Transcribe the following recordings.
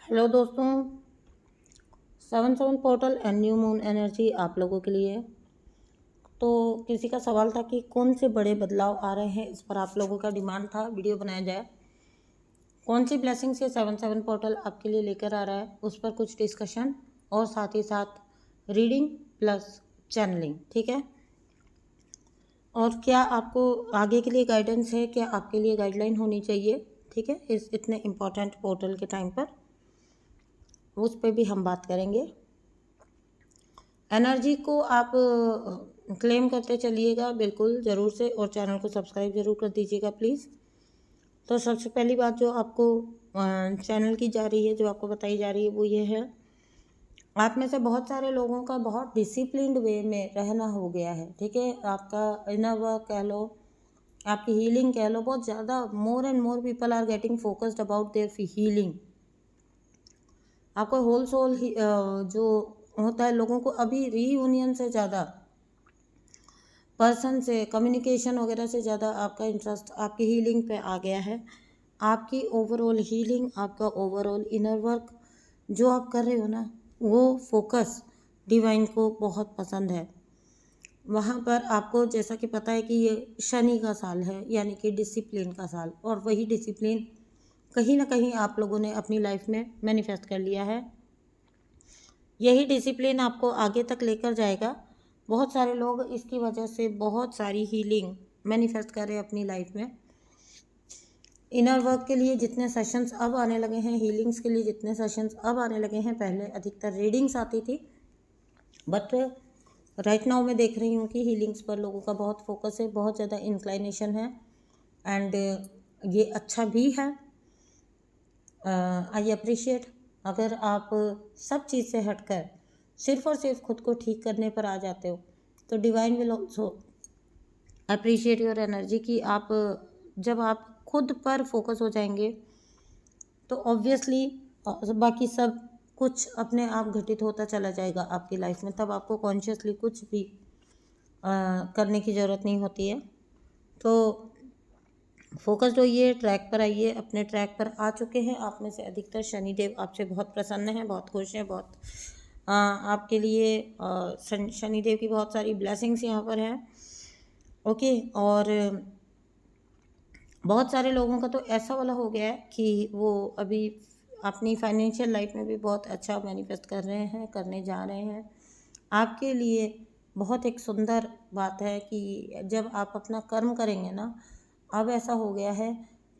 Hello दोस्तों, 7-7 portal and new moon energy आप लोगों के लिए। तो किसी का सवाल था कि कौन से बड़े बदलाव आ रहे हैं, इस पर आप लोगों का डिमांड था वीडियो बनाया जाए। कौन सी ब्लेसिंग्स ये 7-7 पोर्टल आपके लिए लेकर आ रहा है, उस पर कुछ डिस्कशन और साथ ही साथ रीडिंग प्लस चैनलिंग। ठीक है। और क्या आपको आगे के लिए गाइडेंस है, क्या आपके लिए गाइडलाइन होनी चाहिए, ठीक है, इस इतने इम्पोर्टेंट पोर्टल के टाइम पर, उस पर भी हम बात करेंगे। एनर्जी को आप क्लेम करते चलिएगा बिल्कुल ज़रूर से, और चैनल को सब्सक्राइब ज़रूर कर दीजिएगा प्लीज़। तो सबसे पहली बात जो आपको चैनल की जा रही है, जो आपको बताई जा रही है, वो ये है, आप में से बहुत सारे लोगों का बहुत डिसिप्लिन्ड वे में रहना हो गया है। ठीक है। आपका इनर वर्क कह लो, आपकी हीलिंग कह लो, बहुत ज़्यादा more and more people are getting focused about their healing. आपका होल सोल जो होता है, लोगों को अभी रीयूनियन से ज़्यादा, पर्सन से कम्युनिकेशन वगैरह से ज़्यादा आपका इंटरेस्ट आपकी हीलिंग पे आ गया है। आपकी ओवरऑल हीलिंग, आपका ओवरऑल इनर वर्क जो आप कर रहे हो ना, वो फोकस डिवाइन को बहुत पसंद है। वहाँ पर आपको जैसा कि पता है कि ये शनि का साल है, यानी कि डिसिप्लिन का साल, और वही डिसिप्लिन कहीं ना कहीं आप लोगों ने अपनी लाइफ में मैनिफेस्ट कर लिया है। यही डिसिप्लिन आपको आगे तक लेकर जाएगा। बहुत सारे लोग इसकी वजह से बहुत सारी हीलिंग मैनिफेस्ट कर रहे हैं अपनी लाइफ में। इनर वर्क के लिए जितने सेशंस अब आने लगे हैं, हीलिंग्स के लिए जितने सेशंस अब आने लगे हैं, पहले अधिकतर रीडिंग्स आती थी, बट राइट नाउ मैं देख रही हूँ कि हीलिंग्स पर लोगों का बहुत फोकस है, बहुत ज़्यादा इंक्लाइनेशन है, एंड ये अच्छा भी है। I appreciate. अगर आप सब चीज़ से हटकर सिर्फ और सिर्फ खुद को ठीक करने पर आ जाते हो, तो divine will also appreciate your energy. कि आप जब आप खुद पर फोकस हो जाएंगे, तो ऑब्वियसली बाकी सब कुछ अपने आप घटित होता चला जाएगा आपकी लाइफ में। तब आपको कॉन्शियसली कुछ भी करने की ज़रूरत नहीं होती है। तो फोकस्ड होइए, ट्रैक पर आइए, अपने ट्रैक पर आ चुके हैं। आप में से अधिकतर शनिदेव आपसे बहुत प्रसन्न हैं, बहुत खुश हैं, बहुत आपके लिए शनिदेव की बहुत सारी ब्लेसिंग्स यहाँ पर हैं। ओके। और बहुत सारे लोगों का तो ऐसा वाला हो गया है कि वो अभी अपनी फाइनेंशियल लाइफ में भी बहुत अच्छा मैनिफेस्ट कर रहे हैं, करने जा रहे हैं। आपके लिए बहुत एक सुंदर बात है कि जब आप अपना कर्म करेंगे ना, अब ऐसा हो गया है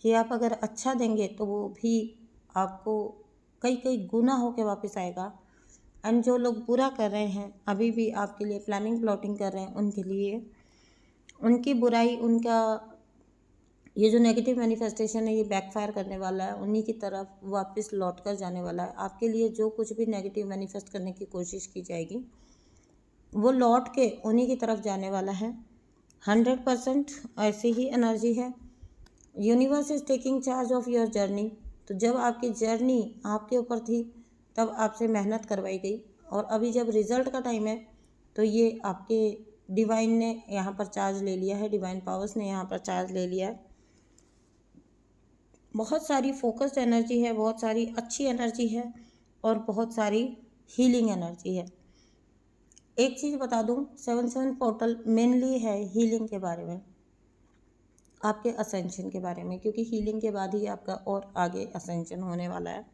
कि आप अगर अच्छा देंगे तो वो भी आपको कई कई गुना होके वापस आएगा। एंड जो लोग बुरा कर रहे हैं, अभी भी आपके लिए प्लानिंग प्लॉटिंग कर रहे हैं, उनके लिए उनकी बुराई, उनका ये जो नेगेटिव मैनिफेस्टेशन है, ये बैकफायर करने वाला है, उन्हीं की तरफ वापस लौट कर जाने वाला है। आपके लिए जो कुछ भी नेगेटिव मैनिफेस्ट करने की कोशिश की जाएगी, वो लौट के उन्हीं की तरफ जाने वाला है। 100% ऐसी ही एनर्जी है। Universe is taking charge of your journey. तो जब आपकी जर्नी आपके ऊपर थी, तब आपसे मेहनत करवाई गई, और अभी जब रिज़ल्ट का टाइम है, तो ये आपके डिवाइन ने यहाँ पर चार्ज ले लिया है, डिवाइन पावर्स ने यहाँ पर चार्ज ले लिया है। बहुत सारी फोकस्ड एनर्जी है, बहुत सारी अच्छी एनर्जी है, और बहुत सारी हीलिंग एनर्जी है। एक चीज़ बता दूं, 7-7 पोर्टल मेनली है हीलिंग के बारे में, आपके असेंशन के बारे में, क्योंकि हीलिंग के बाद ही आपका और आगे असेंशन होने वाला है।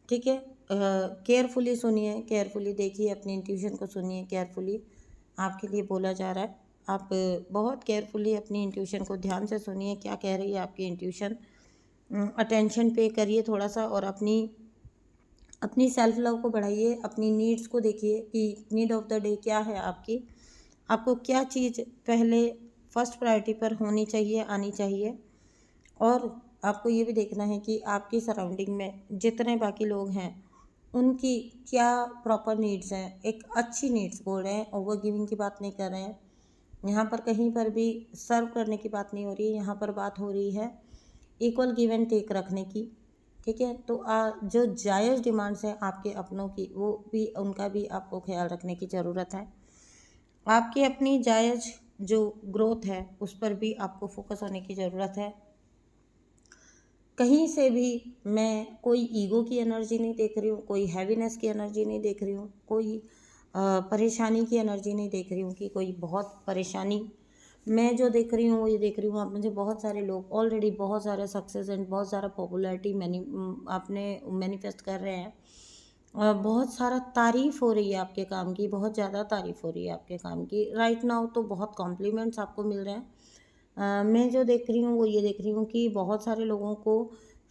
ठीक है। केयरफुली सुनिए, केयरफुली देखिए, अपनी इंट्यूशन को सुनिए, केयरफुली आपके लिए बोला जा रहा है। आप बहुत केयरफुली अपनी इंट्यूशन को ध्यान से सुनिए, क्या कह रही है आपकी इंट्यूशन। अटेंशन पे करिए थोड़ा सा, और अपनी सेल्फ लव को बढ़ाइए, अपनी नीड्स को देखिए कि नीड ऑफ द डे क्या है आपकी, आपको क्या चीज़ पहले फर्स्ट प्रायोरिटी पर होनी चाहिए, आनी चाहिए। और आपको ये भी देखना है कि आपकी सराउंडिंग में जितने बाकी लोग हैं, उनकी क्या प्रॉपर नीड्स हैं। एक अच्छी नीड्स बोल रहे हैं, ओवर गिविंग की बात नहीं कर रहे हैं। यहाँ पर कहीं पर भी सर्व करने की बात नहीं हो रही है, यहाँ पर बात हो रही है इक्वल गिव एंड टेक रखने की। ठीक है। तो जो जायज़ डिमांड्स हैं आपके अपनों की, वो भी, उनका भी आपको ख्याल रखने की ज़रूरत है। आपकी अपनी जायज़ जो ग्रोथ है, उस पर भी आपको फोकस होने की ज़रूरत है। कहीं से भी मैं कोई ईगो की एनर्जी नहीं देख रही हूँ, कोई हैवीनेस की एनर्जी नहीं देख रही हूँ, कोई परेशानी की एनर्जी नहीं देख रही हूँ कि कोई बहुत परेशानी। मैं जो देख रही हूँ वो ये देख रही हूँ, आप मुझे बहुत सारे लोग ऑलरेडी बहुत सारा सक्सेस एंड बहुत सारा पॉपुलैरिटी आपने मैनिफेस्ट कर रहे हैं। बहुत सारा तारीफ़ हो रही है आपके काम की, बहुत ज़्यादा तारीफ़ हो रही है आपके काम की राइट नाउ, तो बहुत कॉम्प्लीमेंट्स आपको मिल रहे हैं। मैं जो देख रही हूँ वो ये देख रही हूँ कि बहुत सारे लोगों को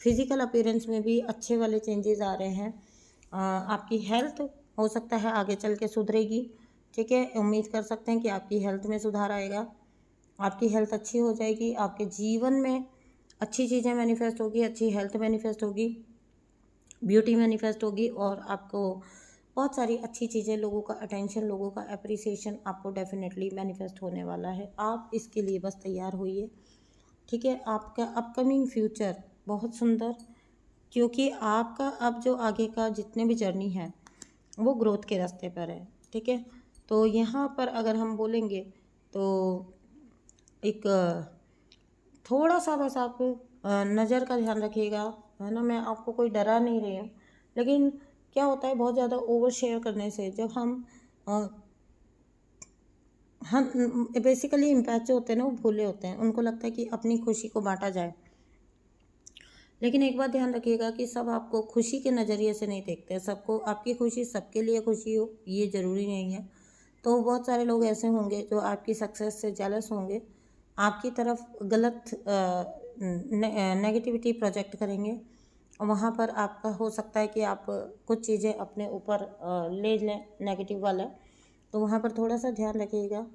फिज़िकल अपीयरेंस में भी अच्छे वाले चेंजेस आ रहे हैं। आपकी हेल्थ हो सकता है आगे चल के सुधरेगी, ठीक है, उम्मीद कर सकते हैं कि आपकी हेल्थ में सुधार आएगा, आपकी हेल्थ अच्छी हो जाएगी, आपके जीवन में अच्छी चीज़ें मैनिफेस्ट होगी, अच्छी हेल्थ मैनिफेस्ट होगी, ब्यूटी मैनिफेस्ट होगी, और आपको बहुत सारी अच्छी चीज़ें, लोगों का अटेंशन, लोगों का अप्रिसिएशन आपको डेफिनेटली मैनिफेस्ट होने वाला है। आप इसके लिए बस तैयार होइए, ठीक है। आपका अपकमिंग फ्यूचर बहुत सुंदर, क्योंकि आपका अब जो आगे का जितने भी जर्नी है वो ग्रोथ के रास्ते पर है, ठीक है। तो यहाँ पर अगर हम बोलेंगे तो एक थोड़ा सा बस आप नज़र का ध्यान रखिएगा, है ना। मैं आपको कोई डरा नहीं रही हूँ, लेकिन क्या होता है बहुत ज़्यादा ओवर शेयर करने से, जब हम बेसिकली इम्पैक्ट जो होते हैं ना वो भूले होते हैं, उनको लगता है कि अपनी खुशी को बांटा जाए। लेकिन एक बात ध्यान रखिएगा कि सब आपको खुशी के नज़रिए से नहीं देखते, सबको आपकी खुशी सबके लिए खुशी हो ये ज़रूरी नहीं है। तो बहुत सारे लोग ऐसे होंगे जो आपकी सक्सेस से जेलस होंगे, आपकी तरफ गलत नेगेटिविटी प्रोजेक्ट करेंगे, और वहाँ पर आपका हो सकता है कि आप कुछ चीज़ें अपने ऊपर ले लें नेगेटिव वाला। तो वहाँ पर थोड़ा सा ध्यान रखिएगा,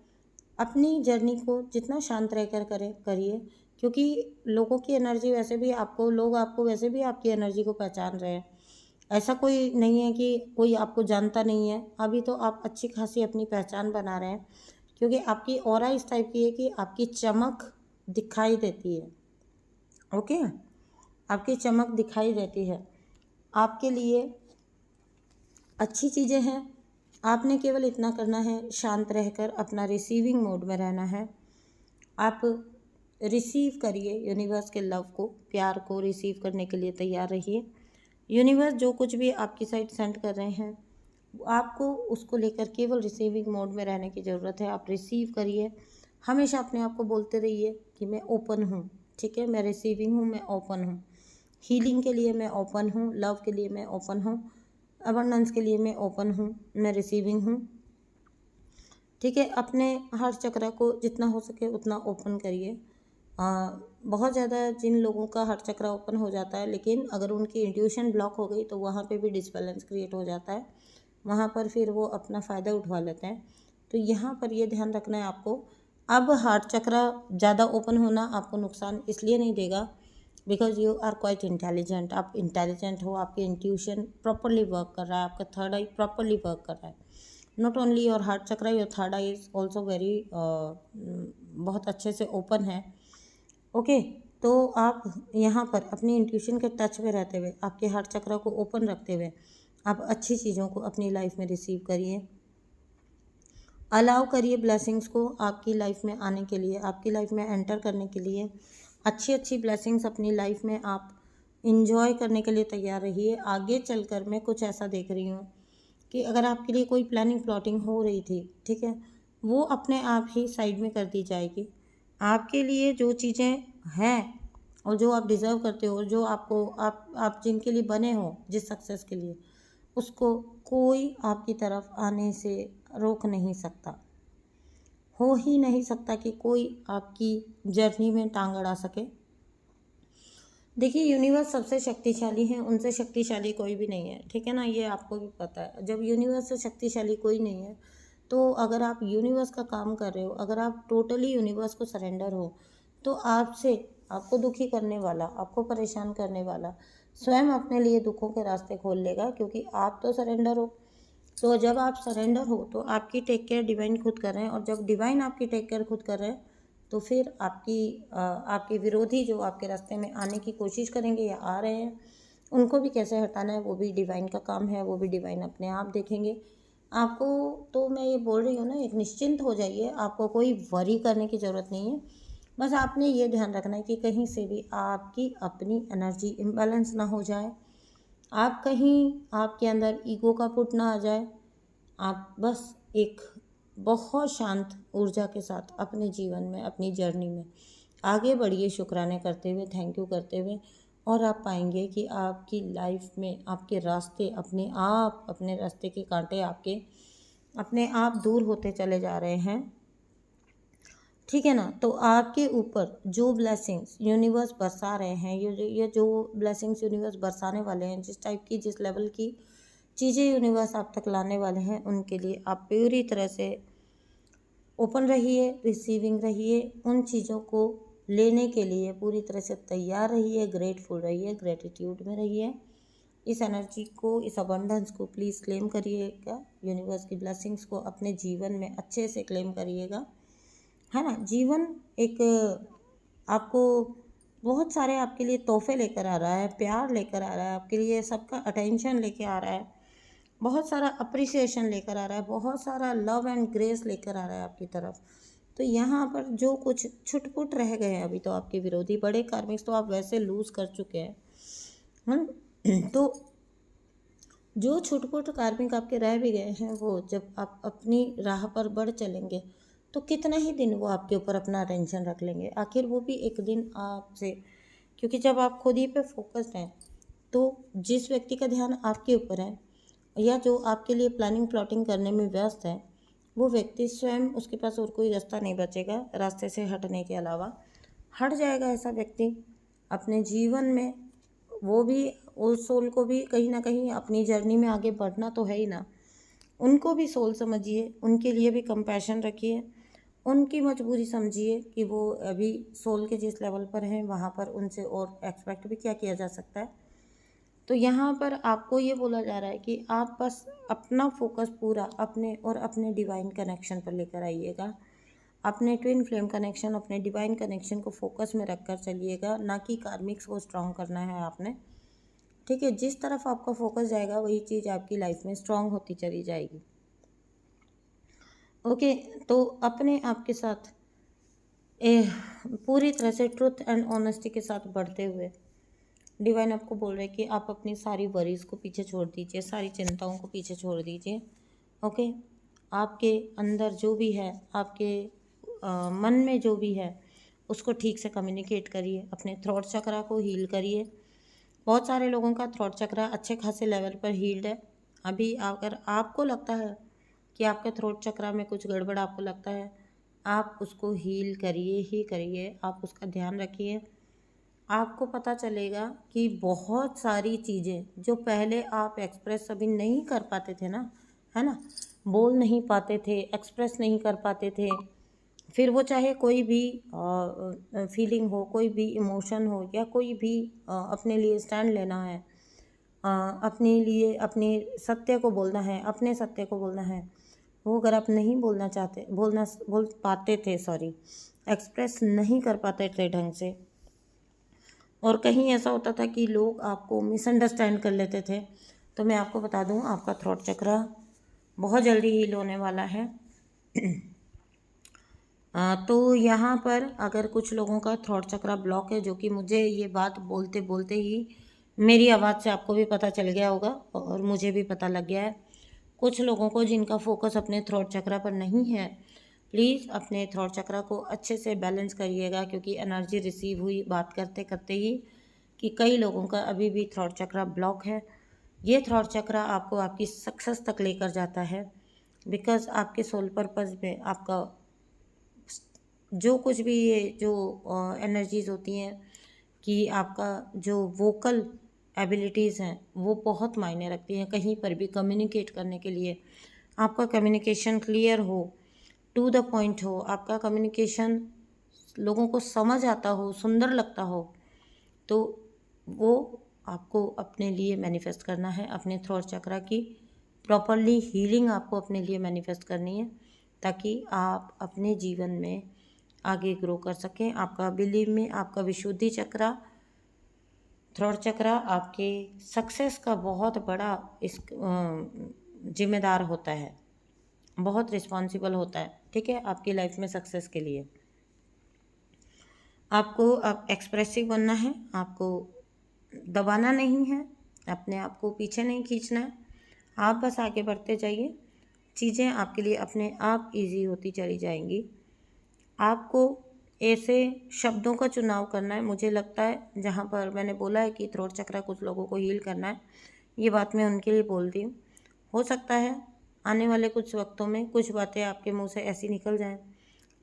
अपनी जर्नी को जितना शांत रहकर करिए, क्योंकि लोगों की एनर्जी वैसे भी आपको, लोग आपको वैसे भी आपकी एनर्जी को पहचान रहे हैं। ऐसा कोई नहीं है कि कोई आपको जानता नहीं है, अभी तो आप अच्छी खासी अपनी पहचान बना रहे हैं, क्योंकि आपकी ऑरा इस टाइप की है कि आपकी चमक दिखाई देती है, ओके, आपकी चमक दिखाई देती है। आपके लिए अच्छी चीज़ें हैं, आपने केवल इतना करना है, शांत रहकर अपना रिसीविंग मोड में रहना है। आप रिसीव करिए यूनिवर्स के लव को, प्यार को रिसीव करने के लिए तैयार रहिए। यूनिवर्स जो कुछ भी आपकी साइड सेंड कर रहे हैं, आपको उसको लेकर केवल रिसीविंग मोड में रहने की ज़रूरत है। आप रिसीव करिए, हमेशा अपने आप को बोलते रहिए कि मैं ओपन हूँ, ठीक है, मैं रिसीविंग हूँ, मैं ओपन हूँ, हीलिंग के लिए मैं ओपन हूँ, लव के लिए मैं ओपन हूँ, अबंडेंस के लिए मैं ओपन हूँ, मैं रिसीविंग हूँ, ठीक है। अपने हार्ट चक्र को जितना हो सके उतना ओपन करिए। बहुत ज़्यादा जिन लोगों का हार्ट चक्र ओपन हो जाता है, लेकिन अगर उनकी इंट्यूशन ब्लॉक हो गई तो वहाँ पे भी डिसबैलेंस क्रिएट हो जाता है, वहाँ पर फिर वो अपना फ़ायदा उठा लेते हैं। तो यहाँ पर ये ध्यान रखना है आपको। अब हार्ट चक्र ज़्यादा ओपन होना आपको नुकसान इसलिए नहीं देगा because you are quite intelligent, आप इंटेलिजेंट हो, आपकी इंट्यूशन प्रॉपरली वर्क कर रहा है, आपका थर्ड आई प्रॉपरली वर्क कर रहा है। नॉट ओनली योर हार्ट चक्र, your third I is also very बहुत अच्छे से ओपन है, ओके। तो आप यहाँ पर अपनी इंट्यूशन के टच में रहते हुए, आपके हार्ट चक्र को ओपन रखते हुए, आप अच्छी चीज़ों को अपनी लाइफ में रिसीव करिए, अलाउ करिए ब्लेसिंग्स को आपकी लाइफ में आने के लिए, आपकी लाइफ में एंटर करने के लिए। अच्छी अच्छी ब्लेसिंग्स अपनी लाइफ में आप इंजॉय करने के लिए तैयार रहिए। आगे चलकर मैं कुछ ऐसा देख रही हूँ कि अगर आपके लिए कोई प्लानिंग प्लॉटिंग हो रही थी, ठीक है, वो अपने आप ही साइड में कर दी जाएगी। आपके लिए जो चीज़ें हैं और जो आप डिज़र्व करते हो, जो आपको आप जिनके लिए बने हो, जिस सक्सेस के लिए, उसको कोई आपकी तरफ आने से रोक नहीं सकता। हो ही नहीं सकता कि कोई आपकी जर्नी में टांग अड़ा सके। देखिए यूनिवर्स सबसे शक्तिशाली है, उनसे शक्तिशाली कोई भी नहीं है, ठीक है ना, ये आपको भी पता है। जब यूनिवर्स से शक्तिशाली कोई नहीं है, तो अगर आप यूनिवर्स का काम कर रहे हो, अगर आप टोटली यूनिवर्स को सरेंडर हो, तो आपको दुखी करने वाला, आपको परेशान करने वाला स्वयं अपने लिए दुखों के रास्ते खोल लेगा, क्योंकि आप तो सरेंडर हो। तो जब आप सरेंडर हो तो आपकी टेक केयर डिवाइन खुद कर रहे हैं, और जब डिवाइन आपकी टेक केयर खुद कर रहे हैं तो फिर आपके विरोधी जो आपके रास्ते में आने की कोशिश करेंगे या आ रहे हैं, उनको भी कैसे हटाना है वो भी डिवाइन का काम है, वो भी डिवाइन अपने आप देखेंगे आपको। तो मैं ये बोल रही हूँ ना, एक निश्चिंत हो जाइए, आपको कोई वरी करने की ज़रूरत नहीं है। बस आपने ये ध्यान रखना है कि कहीं से भी आपकी अपनी एनर्जी इम्बैलेंस ना हो जाए, आप कहीं आपके अंदर ईगो का पुट ना आ जाए। आप बस एक बहुत शांत ऊर्जा के साथ अपने जीवन में, अपनी जर्नी में आगे बढ़िए, शुक्राने करते हुए, थैंक यू करते हुए, और आप पाएंगे कि आपकी लाइफ में आपके रास्ते अपने रास्ते के कांटे आपके अपने आप दूर होते चले जा रहे हैं। ठीक है ना। तो आपके ऊपर जो ब्लेसिंग्स यूनिवर्स बरसा रहे हैं, ये जो ब्लेसिंग्स यूनिवर्स बरसाने वाले हैं, जिस टाइप की, जिस लेवल की चीज़ें यूनिवर्स आप तक लाने वाले हैं, उनके लिए आप पूरी तरह से ओपन रहिए, रिसीविंग रहिए, उन चीज़ों को लेने के लिए पूरी तरह से तैयार रहिए, ग्रेटफुल रहिए, ग्रेटिट्यूड में रहिए। इस एनर्जी को, इस अबंडेंस को प्लीज़ क्लेम करिएगा। यूनिवर्स की ब्लेसिंग्स को अपने जीवन में अच्छे से क्लेम करिएगा, है ना। जीवन एक आपको बहुत सारे आपके लिए तोहफे लेकर आ रहा है, प्यार लेकर आ रहा है, आपके लिए सबका अटेंशन लेके आ रहा है, बहुत सारा अप्रिसिएशन लेकर आ रहा है, बहुत सारा लव एंड ग्रेस लेकर आ रहा है आपकी तरफ। तो यहाँ पर जो कुछ छुटपुट रह गए हैं अभी, तो आपके विरोधी बड़े कार्मिक्स तो आप वैसे लूज़ कर चुके हैं। तो जो छुटपुट कार्मिक आपके रह भी गए हैं, वो जब आप अपनी राह पर बढ़ चलेंगे तो कितना ही दिन वो आपके ऊपर अपना अटेंशन रख लेंगे। आखिर वो भी एक दिन आपसे, क्योंकि जब आप खुद ही पे फोकस्ड हैं, तो जिस व्यक्ति का ध्यान आपके ऊपर है या जो आपके लिए प्लानिंग प्लॉटिंग करने में व्यस्त है, वो व्यक्ति स्वयं, उसके पास और कोई रास्ता नहीं बचेगा रास्ते से हटने के अलावा। हट जाएगा ऐसा व्यक्ति अपने जीवन में। वो भी, उस सोल को भी कहीं ना कहीं अपनी जर्नी में आगे बढ़ना तो है ही ना। उनको भी सोल समझिए, उनके लिए भी कंपैशन रखिए, उनकी मजबूरी समझिए कि वो अभी सोल के जिस लेवल पर हैं, वहाँ पर उनसे और एक्सपेक्ट भी क्या किया जा सकता है। तो यहाँ पर आपको ये बोला जा रहा है कि आप बस अपना फोकस पूरा अपने और अपने डिवाइन कनेक्शन पर लेकर आइएगा। अपने ट्विन फ्लेम कनेक्शन, अपने डिवाइन कनेक्शन को फोकस में रखकर चलिएगा, ना कि कार्मिक्स को स्ट्रॉन्ग करना है आपने। ठीक है, जिस तरफ आपका फोकस जाएगा वही चीज़ आपकी लाइफ में स्ट्रॉन्ग होती चली जाएगी। ओके, तो अपने आप के साथ पूरी तरह से ट्रुथ एंड ऑनेस्टी के साथ बढ़ते हुए डिवाइन आपको बोल रहे हैं कि आप अपनी सारी वरीज को पीछे छोड़ दीजिए, सारी चिंताओं को पीछे छोड़ दीजिए। ओके, आपके अंदर जो भी है, आपके मन में जो भी है, उसको ठीक से कम्युनिकेट करिए, अपने थ्रोट चक्रा को हील करिए। बहुत सारे लोगों का थ्रोट चक्रा अच्छे खासे लेवल पर हील्ड है। अभी अगर आपको लगता है कि आपके थ्रोट चक्रा में कुछ गड़बड़ आपको लगता है, आप उसको हील करिए ही करिए, आप उसका ध्यान रखिए। आपको पता चलेगा कि बहुत सारी चीज़ें जो पहले आप एक्सप्रेस अभी नहीं कर पाते थे ना, है ना, बोल नहीं पाते थे, एक्सप्रेस नहीं कर पाते थे, फिर वो चाहे कोई भी फीलिंग हो, कोई भी इमोशन हो, या कोई भी अपने लिए स्टैंड लेना है, अपने लिए अपने सत्य को बोलना है, अपने सत्य को बोलना है, वो अगर आप नहीं बोल पाते थे, सॉरी, एक्सप्रेस नहीं कर पाते थे ढंग से, और कहीं ऐसा होता था कि लोग आपको मिसअंडरस्टैंड कर लेते थे, तो मैं आपको बता दूं, आपका थ्रोट चक्रा बहुत जल्दी हील होने वाला है। तो यहाँ पर अगर कुछ लोगों का थ्रोट चक्रा ब्लॉक है, जो कि मुझे ये बात बोलते बोलते ही मेरी आवाज़ से आपको भी पता चल गया होगा और मुझे भी पता लग गया है, कुछ लोगों को जिनका फोकस अपने थ्रोट चक्रा पर नहीं है, प्लीज़ अपने थ्रोट चक्रा को अच्छे से बैलेंस करिएगा, क्योंकि एनर्जी रिसीव हुई बात करते करते ही कि कई लोगों का अभी भी थ्रोट चक्रा ब्लॉक है। ये थ्रोट चक्रा आपको आपकी सक्सेस तक लेकर जाता है, बिकॉज आपके सोल पर्पस में आपका जो कुछ भी, ये जो एनर्जीज़ होती हैं कि आपका जो वोकल एबिलिटीज़ हैं वो बहुत मायने रखती हैं। कहीं पर भी कम्युनिकेट करने के लिए आपका कम्युनिकेशन क्लियर हो, टू द पॉइंट हो, आपका कम्युनिकेशन लोगों को समझ आता हो, सुंदर लगता हो, तो वो आपको अपने लिए मैनिफेस्ट करना है। अपने थ्रोट चक्रा की प्रॉपरली हीलिंग आपको अपने लिए मैनिफेस्ट करनी है, ताकि आप अपने जीवन में आगे ग्रो कर सकें। आपका बिलीव में आपका विशुद्धि चक्रा, थ्रोट चक्रा आपके सक्सेस का बहुत बड़ा इस जिम्मेदार होता है, बहुत रिस्पॉन्सिबल होता है, ठीक है, आपकी लाइफ में सक्सेस के लिए। आपको अब एक्सप्रेसिव बनना है, आपको दबाना नहीं है, अपने आप को पीछे नहीं खींचना है, आप बस आगे बढ़ते जाइए। चीज़ें आपके लिए अपने आप इजी होती चली जाएंगी। आपको ऐसे शब्दों का चुनाव करना है। मुझे लगता है जहाँ पर मैंने बोला है कि थ्रोट चक्र कुछ लोगों को हील करना है, ये बात मैं उनके लिए बोलती हूँ। हो सकता है आने वाले कुछ वक्तों में कुछ बातें आपके मुंह से ऐसी निकल जाएं,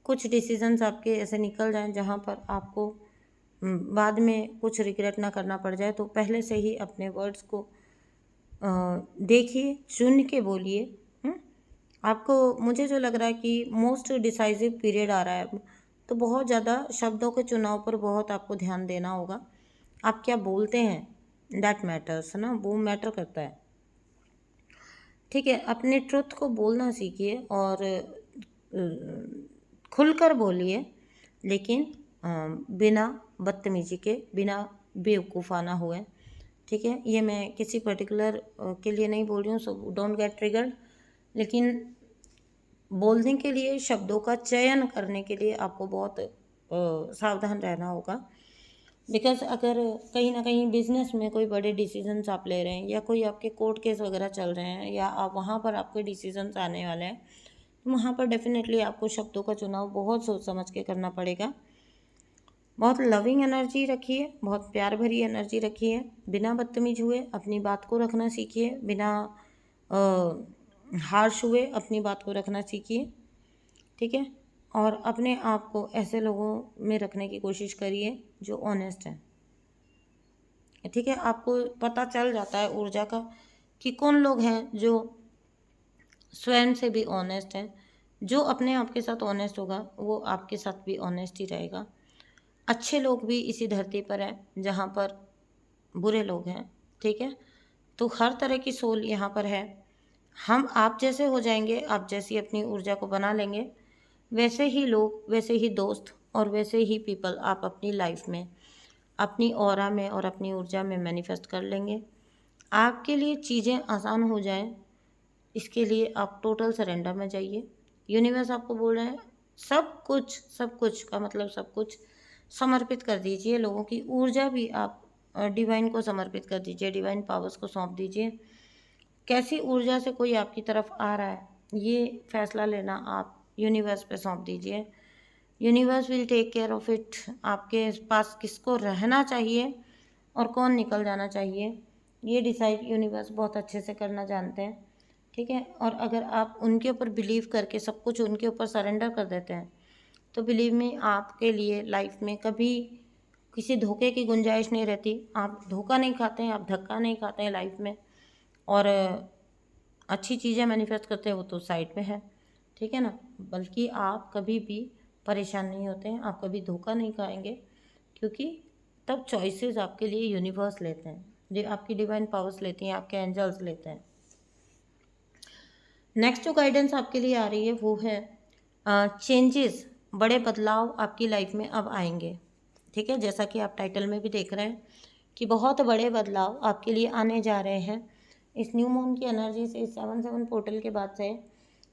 कुछ डिसीजंस आपके ऐसे निकल जाएं जहाँ पर आपको बाद में कुछ रिग्रेट ना करना पड़ जाए। तो पहले से ही अपने वर्ड्स को देखिए, चुन के बोलिए। आपको, मुझे जो लग रहा है कि मोस्ट डिसाइसिव पीरियड आ रहा है, तो बहुत ज़्यादा शब्दों के चुनाव पर बहुत आपको ध्यान देना होगा। आप क्या बोलते हैं दैट मैटर्स ना, वो मैटर करता है। ठीक है, अपने ट्रुथ को बोलना सीखिए और खुलकर बोलिए, लेकिन बिना बदतमीजी के, बिना बेवकूफ़ाना हुए। ठीक है, ये मैं किसी पर्टिकुलर के लिए नहीं बोल रही हूँ, सो डोंट गेट ट्रिगर्ड। लेकिन बोलने के लिए, शब्दों का चयन करने के लिए आपको बहुत सावधान रहना होगा। बिकॉज अगर कहीं ना कहीं बिजनेस में कोई बड़े डिसीजंस आप ले रहे हैं, या कोई आपके कोर्ट केस वगैरह चल रहे हैं, या आप वहाँ पर आपके डिसीजंस आने वाले हैं, तो वहाँ पर डेफिनेटली आपको शब्दों का चुनाव बहुत सोच समझ के करना पड़ेगा। बहुत लविंग एनर्जी रखिए, बहुत प्यार भरी एनर्जी रखिए, बिना बदतमीज हुए अपनी बात को रखना सीखिए, बिना हार्श हुए अपनी बात को रखना सीखिए। ठीक है, और अपने आप को ऐसे लोगों में रखने की कोशिश करिए जो ऑनेस्ट हैं। ठीक है, आपको पता चल जाता है ऊर्जा का कि कौन लोग हैं जो स्वयं से भी ऑनेस्ट हैं। जो अपने आप के साथ ऑनेस्ट होगा वो आपके साथ भी ऑनेस्ट ही रहेगा। अच्छे लोग भी इसी धरती पर हैं जहाँ पर बुरे लोग हैं। ठीक है, तो हर तरह की सोल यहाँ पर है। हम आप जैसे हो जाएंगे, आप जैसी अपनी ऊर्जा को बना लेंगे, वैसे ही लोग, वैसे ही दोस्त और वैसे ही पीपल आप अपनी लाइफ में, अपनी ऑरा में और अपनी ऊर्जा में मैनिफेस्ट कर लेंगे। आपके लिए चीज़ें आसान हो जाएं, इसके लिए आप टोटल सरेंडर में जाइए। यूनिवर्स आपको बोल रहे हैं सब कुछ का मतलब सब कुछ समर्पित कर दीजिए। लोगों की ऊर्जा भी आप डिवाइन को समर्पित कर दीजिए, डिवाइन पावर्स को सौंप दीजिए। कैसी ऊर्जा से कोई आपकी तरफ आ रहा है, ये फैसला लेना आप यूनिवर्स पे सौंप दीजिए। Universe will take care of it. आपके पास किसको रहना चाहिए और कौन निकल जाना चाहिए, ये डिसाइड यूनिवर्स बहुत अच्छे से करना जानते हैं। ठीक है, और अगर आप उनके ऊपर बिलीव करके सब कुछ उनके ऊपर सरेंडर कर देते हैं, तो बिलीव में आपके लिए लाइफ में कभी किसी धोखे की गुंजाइश नहीं रहती। आप धोखा नहीं खाते हैं, आप धक्का नहीं खाते हैं लाइफ में, और अच्छी चीज़ें मैनिफेस्ट करते हैं वो तो साइड में है। ठीक है ना, बल्कि आप कभी भी परेशान नहीं होते हैं, आप कभी धोखा नहीं खाएंगे, क्योंकि तब चॉइसेस आपके लिए यूनिवर्स लेते हैं, जो आपकी डिवाइन पावर्स लेती हैं, आपके एंजल्स लेते हैं। नेक्स्ट जो गाइडेंस आपके लिए आ रही है वो है चेंजेस, बड़े बदलाव आपकी लाइफ में अब आएंगे। ठीक है, जैसा कि आप टाइटल में भी देख रहे हैं कि बहुत बड़े बदलाव आपके लिए आने जा रहे हैं इस न्यू मून की एनर्जी से, इस 7/7 पोर्टल के बाद से।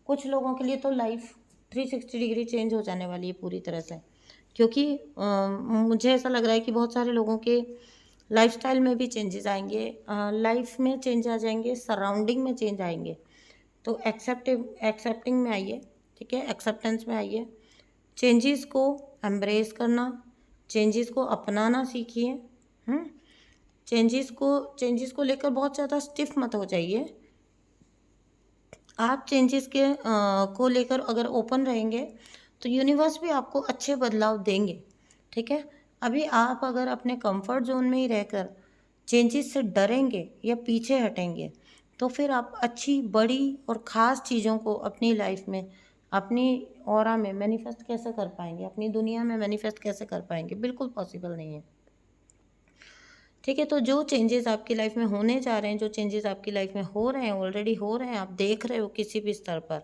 कुछ लोगों के लिए तो लाइफ 360 डिग्री चेंज हो जाने वाली है पूरी तरह से, क्योंकि मुझे ऐसा लग रहा है कि बहुत सारे लोगों के लाइफस्टाइल में भी चेंजेस आएंगे, लाइफ में चेंज आ जाएंगे, सराउंडिंग में चेंज आएंगे। तो एक्सेप्टिंग में आइए। ठीक है, एक्सेप्टेंस में आइए, चेंजेस को एम्ब्रेस करना, चेंजेस को अपनाना सीखिए। चेंजेस को लेकर बहुत ज़्यादा स्टिफ मत हो जाइए। आप चेंजेस के को लेकर अगर ओपन रहेंगे तो यूनिवर्स भी आपको अच्छे बदलाव देंगे। ठीक है, अभी आप अगर अपने कंफर्ट जोन में ही रहकर चेंजेस से डरेंगे या पीछे हटेंगे, तो फिर आप अच्छी, बड़ी और ख़ास चीज़ों को अपनी लाइफ में, अपनी ऑरा में मैनिफेस्ट कैसे कर पाएंगे, अपनी दुनिया में मैनिफेस्ट कैसे कर पाएंगे, बिल्कुल पॉसिबल नहीं है। ठीक है, तो जो चेंजेस आपकी लाइफ में होने जा रहे हैं, जो चेंजेस आपकी लाइफ में हो रहे हैं, ऑलरेडी हो रहे हैं, आप देख रहे हो किसी भी स्तर पर,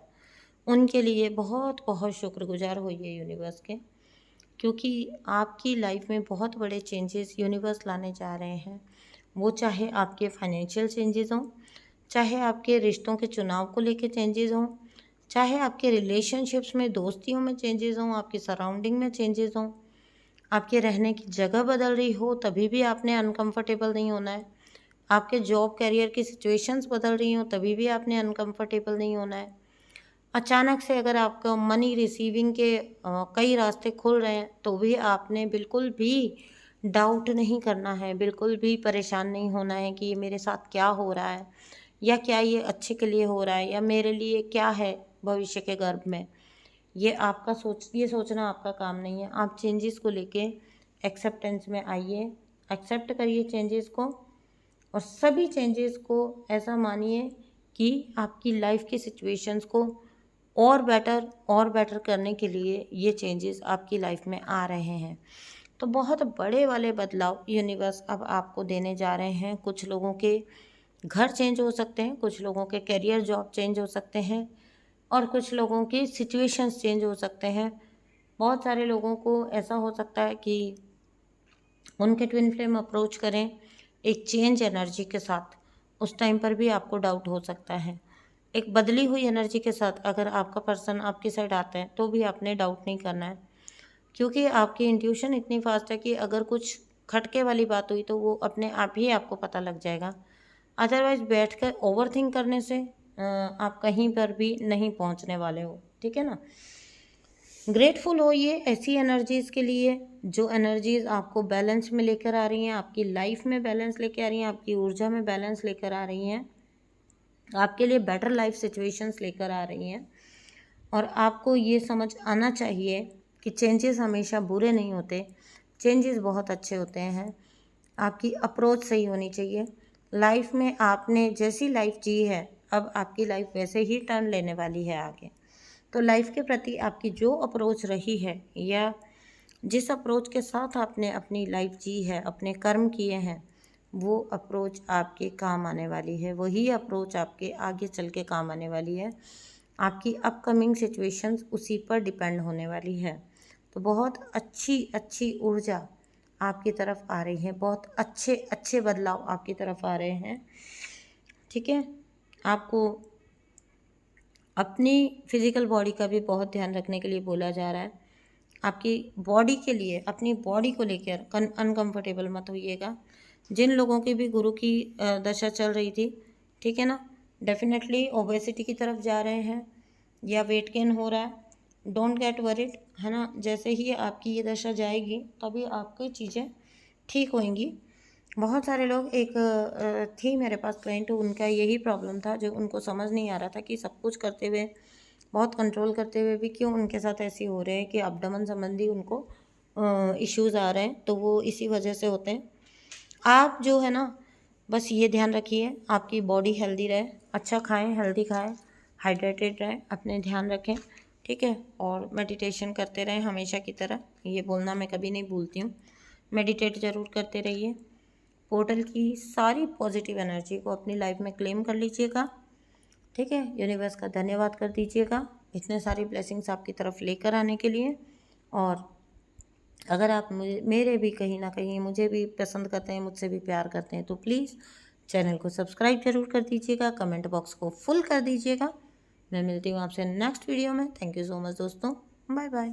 उनके लिए बहुत बहुत शुक्रगुजार होइए यूनिवर्स के, क्योंकि आपकी लाइफ में बहुत बड़े चेंजेस यूनिवर्स लाने जा रहे हैं। वो चाहे आपके फाइनेंशियल चेंजेस हों, चाहे आपके रिश्तों के चुनाव को लेके चेंजेस हों, चाहे आपके रिलेशनशिप्स में, दोस्तियों में चेंजेस हों, आपकी सराउंडिंग में चेंजेस हों, आपके रहने की जगह बदल रही हो तभी भी आपने अनकंफर्टेबल नहीं होना है। आपके जॉब करियर की सिचुएशंस बदल रही हो तभी भी आपने अनकंफर्टेबल नहीं होना है। अचानक से अगर आपको मनी रिसीविंग के कई रास्ते खुल रहे हैं तो भी आपने बिल्कुल भी डाउट नहीं करना है, बिल्कुल भी परेशान नहीं होना है कि ये मेरे साथ क्या हो रहा है, या क्या ये अच्छे के लिए हो रहा है, या मेरे लिए क्या है भविष्य के गर्भ में। ये सोचना आपका काम नहीं है। आप चेंजेस को लेके एक्सेप्टेंस में आइए, एक्सेप्ट करिए चेंजेस को, और सभी चेंजेस को ऐसा मानिए कि आपकी लाइफ की सिचुएशंस को और बेटर करने के लिए ये चेंजेस आपकी लाइफ में आ रहे हैं। तो बहुत बड़े वाले बदलाव यूनिवर्स अब आपको देने जा रहे हैं। कुछ लोगों के घर चेंज हो सकते हैं, कुछ लोगों के करियर जॉब चेंज हो सकते हैं, और कुछ लोगों की सिचुएशंस चेंज हो सकते हैं। बहुत सारे लोगों को ऐसा हो सकता है कि उनके ट्विन फ्लेम अप्रोच करें एक चेंज एनर्जी के साथ, उस टाइम पर भी आपको डाउट हो सकता है। एक बदली हुई एनर्जी के साथ अगर आपका पर्सन आपकी साइड आता है तो भी आपने डाउट नहीं करना है, क्योंकि आपकी इंट्यूशन इतनी फास्ट है कि अगर कुछ खटके वाली बात हुई तो वो अपने आप ही आपको पता लग जाएगा। अदरवाइज बैठकर ओवर थिंक करने से आप कहीं पर भी नहीं पहुंचने वाले हो, ठीक है ना। ग्रेटफुल होइए ऐसी एनर्जीज़ के लिए जो एनर्जीज़ आपको बैलेंस में लेकर आ रही हैं, आपकी लाइफ में बैलेंस लेकर आ रही हैं, आपकी ऊर्जा में बैलेंस लेकर आ रही हैं, आपके लिए बेटर लाइफ सिचुएशंस लेकर आ रही हैं। और आपको ये समझ आना चाहिए कि चेंजेस हमेशा बुरे नहीं होते, चेंजेस बहुत अच्छे होते हैं। आपकी अप्रोच सही होनी चाहिए। लाइफ में आपने जैसी लाइफ जी है, अब आपकी लाइफ वैसे ही टर्न लेने वाली है आगे। तो लाइफ के प्रति आपकी जो अप्रोच रही है, या जिस अप्रोच के साथ आपने अपनी लाइफ जी है, अपने कर्म किए हैं, वो अप्रोच आपके काम आने वाली है। वही अप्रोच आपके आगे चल के काम आने वाली है। आपकी अपकमिंग सिचुएशंस उसी पर डिपेंड होने वाली है। तो बहुत अच्छी अच्छी ऊर्जा आपकी तरफ आ रही है, बहुत अच्छे अच्छे बदलाव आपकी तरफ आ रहे हैं, ठीक है। आपको अपनी फिज़िकल बॉडी का भी बहुत ध्यान रखने के लिए बोला जा रहा है। आपकी बॉडी के लिए, अपनी बॉडी को लेकर अनकंफर्टेबल मत होइएगा। जिन लोगों की भी गुरु की दशा चल रही थी, ठीक है ना, डेफिनेटली ओबेसिटी की तरफ जा रहे हैं या वेट गेन हो रहा है, डोंट गेट वरिड, है ना। जैसे ही आपकी ये दशा जाएगी तभी आपकी चीज़ें ठीक होंगी। बहुत सारे लोग, एक थी मेरे पास क्लाइंट, उनका यही प्रॉब्लम था, जो उनको समझ नहीं आ रहा था कि सब कुछ करते हुए, बहुत कंट्रोल करते हुए भी क्यों उनके साथ ऐसे हो रहे हैं कि अपडमन संबंधी उनको इश्यूज़ आ रहे हैं। तो वो इसी वजह से होते हैं। आप जो है ना, बस ये ध्यान रखिए आपकी बॉडी हेल्दी रहे, अच्छा खाएं, हेल्दी खाएं, हाइड्रेटेड रहें, अपने ध्यान रखें, ठीक है। और मेडिटेशन करते रहें हमेशा की तरह, ये बोलना मैं कभी नहीं भूलती हूँ। मेडिटेट ज़रूर करते रहिए। पोर्टल की सारी पॉजिटिव एनर्जी को अपनी लाइफ में क्लेम कर लीजिएगा, ठीक है। यूनिवर्स का धन्यवाद कर दीजिएगा इतने सारी ब्लेसिंग्स आपकी तरफ लेकर आने के लिए। और अगर आप मेरे भी कहीं ना कहीं मुझे भी पसंद करते हैं, मुझसे भी प्यार करते हैं, तो प्लीज़ चैनल को सब्सक्राइब जरूर कर दीजिएगा, कमेंट बॉक्स को फुल कर दीजिएगा। मैं मिलती हूँ आपसे नेक्स्ट वीडियो में। थैंक यू सो मच दोस्तों, बाय बाय।